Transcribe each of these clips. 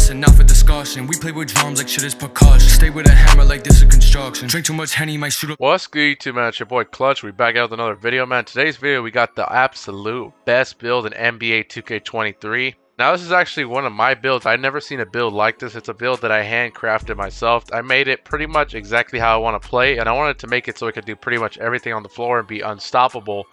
bussin', not for discussion. We play with drums like shit is percussion. Stay with a hammer like this is construction. Drink too much Henny, might shoot up. What's good, YouTube, man? It's your boy Clutch. We back out with another video, man. Today's video, we got the absolute best build in NBA 2K23. Now, this is actually one of my builds. I've never seen a build like this. It's a build that I handcrafted myself. I made it pretty much exactly how I want to play, and I wanted to make it so it could do pretty much everything on the floor and be unstoppable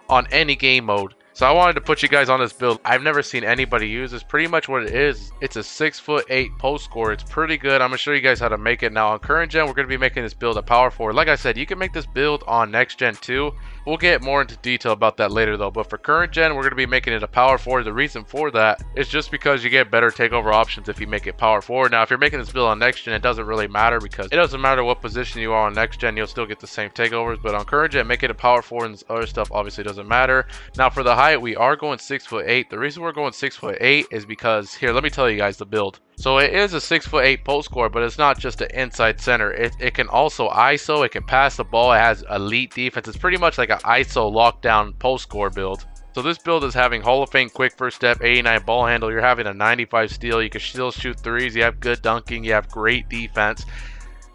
on any game mode. So I wanted to put you guys on this build. I've never seen anybody use this. Pretty much what it is, it's a 6'8" post score. It's pretty good. I'm gonna show you guys how to make it. Now on current gen, we're gonna be making this build a power forward. Like I said, you can make this build on next gen too. We'll get more into detail about that later though. But for current gen, we're gonna be making it a power forward. The reason for that is just because you get better takeover options if you make it power forward. Now if you're making this build on next gen, it doesn't really matter because it doesn't matter what position you are on next gen, you'll still get the same takeovers. But on current gen, make it a power forward, and this other stuff obviously doesn't matter. Now for the height, we are going 6'8". The reason we're going 6'8" is because, here, let me tell you guys the build. So it is a 6'8" post score, but it's not just an inside center. It can also ISO, it can pass the ball, it has elite defense. It's pretty much like an ISO lockdown post score build. So this build is having Hall of Fame quick first step, 89 ball handle, you're having a 95 steal, you can still shoot threes, you have good dunking, you have great defense.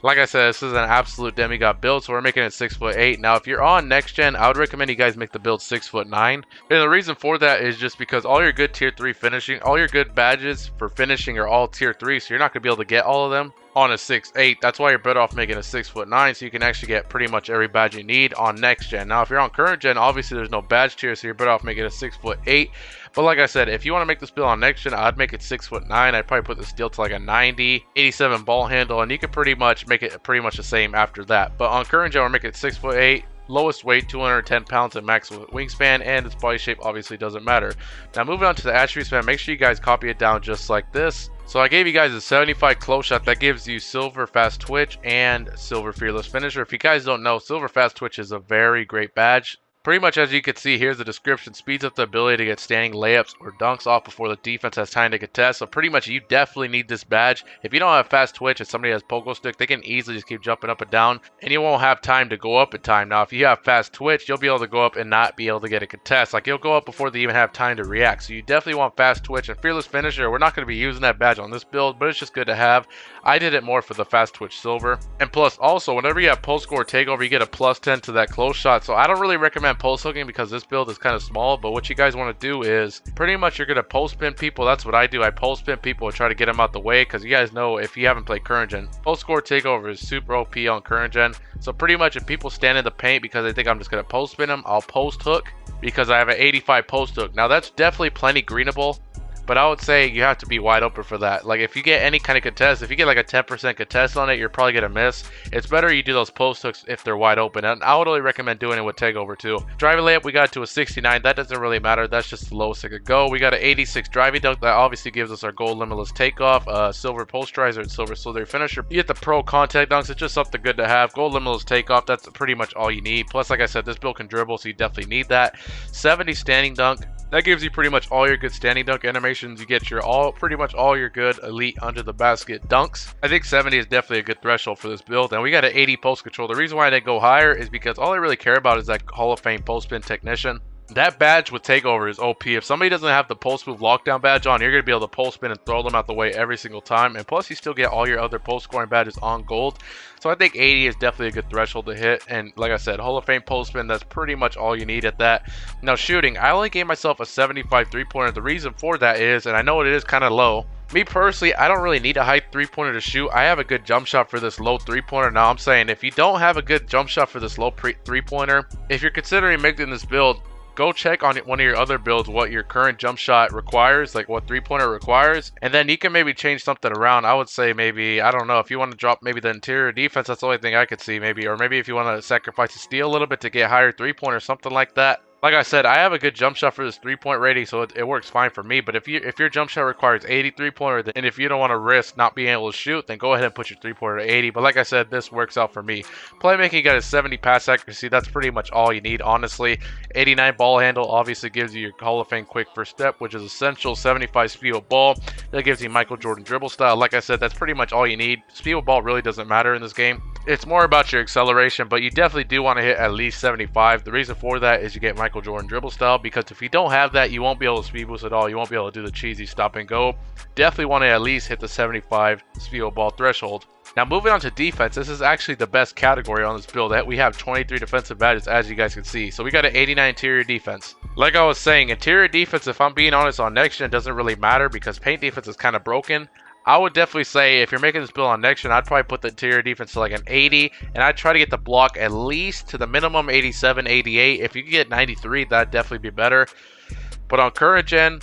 Like I said, this is an absolute demigod build, so we're making it 6'8". Now, if you're on next gen, I would recommend you guys make the build 6'9". And the reason for that is just because all your good tier 3 finishing, all your good badges for finishing are all tier 3, so you're not going to be able to get all of them on a 6'8". That's why you're better off making a 6'9", so you can actually get pretty much every badge you need on next gen. Now, if you're on current gen, obviously there's no badge tier, so you're better off making a 6'8". But like I said, if you want to make this build on next gen, I'd make it 6'9". I'd probably put the steal to like a 90, 87 ball handle, and you could pretty much make it pretty much the same after that. But on current gen, we're making it 6'8". Lowest weight 210 pounds and max wingspan, and its body shape obviously doesn't matter. Now moving on to the attributes, man, make sure you guys copy it down just like this. So I gave you guys a 75 close shot that gives you silver fast twitch and silver fearless finisher. If you guys don't know, silver fast twitch is a very great badge. Pretty much as you can see, here's the description. Speeds up the ability to get standing layups or dunks off before the defense has time to contest. So pretty much you definitely need this badge. If you don't have fast twitch and somebody has pogo stick, they can easily just keep jumping up and down and you won't have time to go up in time. Now if you have fast twitch, you'll be able to go up and not be able to get a contest. Like you'll go up before they even have time to react. So you definitely want fast twitch and fearless finisher. We're not going to be using that badge on this build, but it's just good to have. I did it more for the fast twitch silver. And plus also, whenever you have post score takeover, you get a +10 to that close shot. So I don't really recommend post hooking because this build is kind of small, but what you guys want to do is pretty much you're going to post pin people. That's what I do. I post pin people and try to get them out the way because you guys know if you haven't played current gen, post score takeover is super OP on current gen. So pretty much if people stand in the paint because they think I'm just going to post pin them, I'll post hook because I have an 85 post hook. Now that's definitely plenty greenable, but I would say you have to be wide open for that. Like if you get any kind of contest, if you get like a 10% contest on it, you're probably gonna miss. It's better you do those post hooks if they're wide open, and I would only recommend doing it with takeover too. Driving layup, we got to a 69. That doesn't really matter. That's just the lowest it could go. We got an 86 driving dunk. That obviously gives us our gold limitless takeoff, silver posterizer, and silver slither finisher. You get the pro contact dunks. It's just something good to have. Gold limitless takeoff. That's pretty much all you need. Plus, like I said, this build can dribble, so you definitely need that. 70 standing dunk. That gives you pretty much all your good standing dunk animations. You get your pretty much all your good elite under the basket dunks. I think 70 is definitely a good threshold for this build. And we got an 80 post control. The reason why I didn't go higher is because all I really care about is that Hall of Fame post spin technician. That badge with takeover is OP. If somebody doesn't have the post move lockdown badge on, you're going to be able to post spin and throw them out the way every single time. And plus you still get all your other post scoring badges on gold. So I think 80 is definitely a good threshold to hit. And like I said, Hall of Fame post spin, that's pretty much all you need at that. Now shooting, I only gave myself a 75 3-pointer. The reason for that is, and I know it is kind of low, me personally, I don't really need a high 3-pointer to shoot. I have a good jump shot for this low 3-pointer. Now I'm saying if you don't have a good jump shot for this low 3-pointer, if you're considering making this build, go check on one of your other builds what your current jump shot requires, like what 3-pointer requires, and then you can maybe change something around. I would say maybe, I don't know, if you want to drop maybe the interior defense, that's the only thing I could see maybe, or maybe if you want to sacrifice a steal a little bit to get higher 3-pointer, something like that. Like I said, I have a good jump shot for this 3-point rating, so it works fine for me. But if your jump shot requires 80 3-pointer, and if you don't want to risk not being able to shoot, then go ahead and put your 3-pointer to 80. But like I said, this works out for me. Playmaking got a 70 pass accuracy. That's pretty much all you need, honestly. 89 ball handle obviously gives you your Hall of Fame quick first step, which is essential. 75 speed of ball. That gives you Michael Jordan dribble style. Like I said, that's pretty much all you need. Speed of ball really doesn't matter in this game. It's more about your acceleration, but you definitely do want to hit at least 75. The reason for that is you get Michael Jordan dribble style, because if you don't have that, you won't be able to speed boost at all. You won't be able to do the cheesy stop and go. Definitely want to at least hit the 75 speed ball threshold. Now moving on to defense, this is actually the best category on this build. We have 23 defensive badges, as you guys can see. So we got an 89 interior defense. Like I was saying, interior defense, if I'm being honest, on next gen doesn't really matter because paint defense is kind of broken. I would definitely say if you're making this build on next gen, I'd probably put the interior defense to like an 80, and I'd try to get the block at least to the minimum 87, 88. If you could get 93, that'd definitely be better. But on current gen,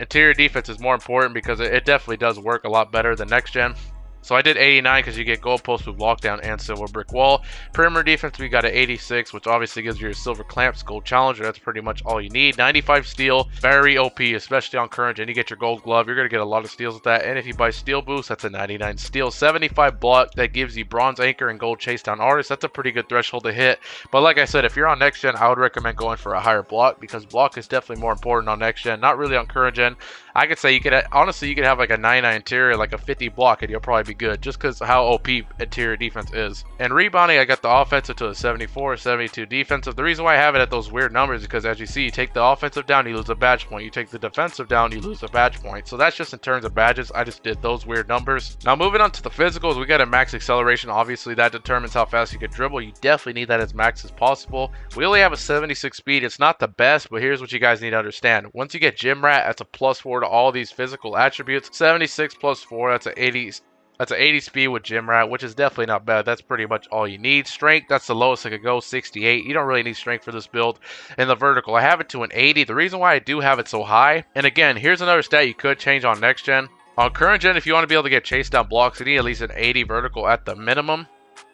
interior defense is more important because it definitely does work a lot better than next gen. So I did 89 because you get goal post with lockdown and silver brick wall. Perimeter defense, we got an 86, which obviously gives you your silver clamps, gold challenger. That's pretty much all you need. 95 steel, very OP, especially on current gen. You get your gold glove, you're going to get a lot of steals with that. And if you buy steel boost, that's a 99 steel. 75 block, that gives you bronze anchor and gold chase down artist. That's a pretty good threshold to hit. But like I said, if you're on next gen, I would recommend going for a higher block because block is definitely more important on next gen, not really on current gen. I could say you could, honestly, you could have like a 99 interior, like a 50 block, and you'll probably be good just because how OP interior defense is. And rebounding, I got the offensive to a 74, 72 defensive. The reason why I have it at those weird numbers is because, as you see, you take the offensive down, you lose a badge point. You take the defensive down, you lose a badge point. So that's just in terms of badges. I just did those weird numbers. Now moving on to the physicals, we got a max acceleration. Obviously, that determines how fast you can dribble. You definitely need that as max as possible. We only have a 76 speed. It's not the best, but here's what you guys need to understand. Once you get gym rat, that's a +4 to all these physical attributes. 76 plus 4, that's an 80. That's an 80 speed with gym rat, which is definitely not bad. That's pretty much all you need. Strength, that's the lowest it could go, 68. You don't really need strength for this build. And the vertical, I have it to an 80. The reason why I do have it so high, and again, here's another stat you could change on next gen. On current gen, if you want to be able to get chase down blocks, you need at least an 80 vertical at the minimum.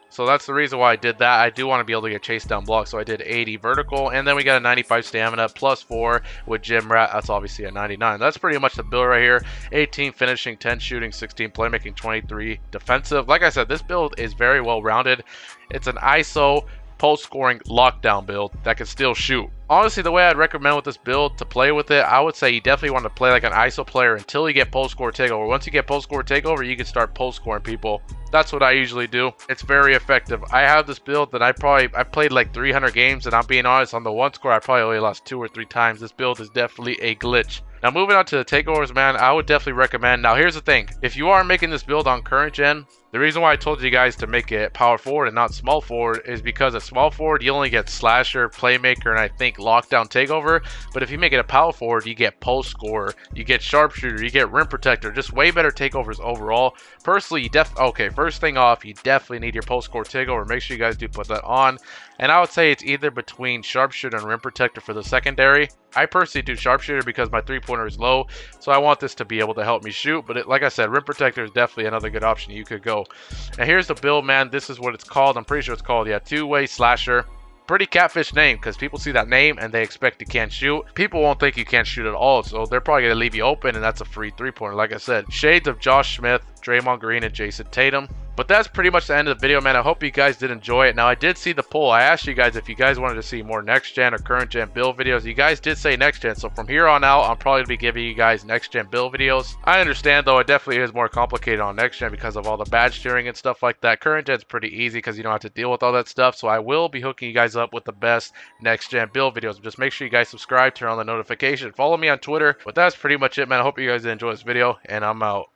So that's the reason why I did that. I do want to be able to get chase down blocks, so I did 80 vertical, and then we got a 95 stamina +4 with gym rat. That's obviously a 99. That's pretty much the build right here. 18 finishing, 10 shooting, 16 playmaking, 23 defensive. Like I said, this build is very well rounded. It's an ISO post-scoring lockdown build that can still shoot. Honestly, the way I'd recommend with this build to play with it, I would say you definitely want to play like an ISO player until you get post-score takeover. Once you get post-score takeover, you can start post-scoring people. That's what I usually do. It's very effective. I have this build that I played like 300 games, and I'm being honest, on the one score, I probably only lost 2 or 3 times. This build is definitely a glitch. Now moving on to the takeovers, man, I would definitely recommend. Now here's the thing, if you are making this build on current gen, the reason why I told you guys to make it power forward and not small forward is because at small forward you only get slasher, playmaker, and I think lockdown takeover. But if you make it a power forward, you get post scorer, you get sharpshooter, you get rim protector, just way better takeovers overall. Personally, okay, first thing off, you definitely need your post score takeover. Make sure you guys do put that on. And I would say it's either between sharpshooter and rim protector for the secondary. I personally do sharpshooter because my 3-pointer is low, so I want this to be able to help me shoot. But like I said, rim protector is definitely another good option you could go. And here's the build, man. This is what it's called. I'm pretty sure it's called, yeah, two-way slasher. Pretty catfish name because people see that name and they expect you can't shoot. People won't think you can't shoot at all, so they're probably going to leave you open, and that's a free 3-pointer. Like I said, shades of Josh Smith, Draymond Green, and Jason Tatum. But that's pretty much the end of the video, man. I hope you guys did enjoy it. Now, I did see the poll. I asked you guys if you guys wanted to see more next-gen or current-gen build videos. You guys did say next-gen, so from here on out, I'm probably going to be giving you guys next-gen build videos. I understand, though, it definitely is more complicated on next-gen because of all the badge tiering and stuff like that. Current-gen's pretty easy because you don't have to deal with all that stuff, so I will be hooking you guys up with the best next-gen build videos. Just make sure you guys subscribe, turn on the notification, follow me on Twitter. But that's pretty much it, man. I hope you guys did enjoy this video, and I'm out.